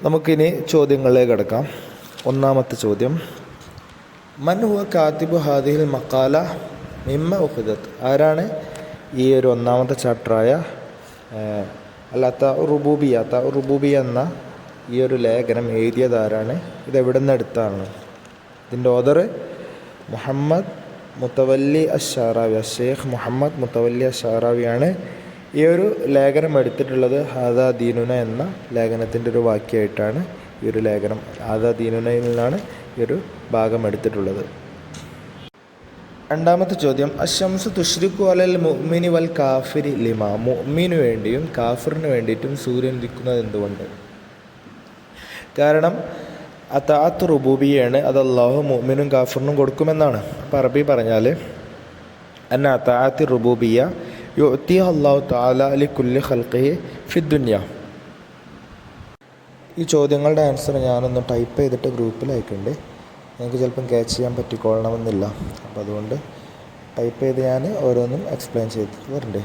നമുക്കിനി ചോദ്യങ്ങളിലേക്ക് കിടക്കാം. ഒന്നാമത്തെ ചോദ്യം, മൻ ഹുവ കാത്തിബു ഹാദിഹിൽ മക്കാല മിമ്മ ഉഖിദത്ത്. ആരാണ് ഈ ഒരു ഒന്നാമത്തെ ചാപ്റ്ററായ റുബൂബിയ എന്ന ഈ ഒരു ലേഖനം എഴുതിയതാരാണ്? ഇതെവിടെ നിന്ന് എടുത്താണ്? ഇതിൻ്റെ ഓദർ മുഹമ്മദ് മുത്തവല്ലി അശ്ശാറാവി, ഷെയ്ഖ് മുഹമ്മദ് മുത്തവല്ലി അശ്ശാറാവിയാണ് ഈ ഒരു ലേഖനം എടുത്തിട്ടുള്ളത്. ഹാദാ ദീനുന എന്ന ലേഖനത്തിൻ്റെ ഒരു വാക്യമായിട്ടാണ് ഈ ഒരു ലേഖനം, ഹാദാ ദീനുനയിൽ നിന്നാണ് ഈ ഒരു ഭാഗം എടുത്തിട്ടുള്ളത്. രണ്ടാമത്തെ ചോദ്യം, അശംസു തുഷ്രിഖു അലൽ മുഅ്മിനി വൽ കാഫിരി ലിമ. മുഅ്മിനു വേണ്ടിയും കാഫിറിന് വേണ്ടിയിട്ടും സൂര്യൻ ഉദിക്കുന്നത് എന്തുകൊണ്ട്? കാരണം അതാഅത്ത് റുബൂബിയാണ്, അത് അല്ലാഹു മുഅ്മിനും കാഫിറിനും കൊടുക്കുമെന്നാണ്. അപ്പോൾ അറബി പറഞ്ഞാൽ അന്ന അതാഅത്തി റുബൂബിയ യുഅ്തിഹ അല്ലാഹു തആല ലികുല്ലി ഖൽഖിഹി ഫിദ്ദുനിയ. ഈ ചോദ്യങ്ങളുടെ ആൻസർ ഞാനൊന്ന് ടൈപ്പ് ചെയ്തിട്ട് ഗ്രൂപ്പിൽ അയക്കുന്നുണ്ട്. നിങ്ങൾക്ക് ചിലപ്പം ക്യാച്ച് ചെയ്യാൻ പറ്റിക്കൊള്ളണമെന്നില്ല. അപ്പോൾ അതുകൊണ്ട് ടൈപ്പ് ചെയ്ത് ഞാൻ ഓരോന്നും എക്സ്പ്ലെയിൻ ചെയ്ത് തരുന്നുണ്ട്.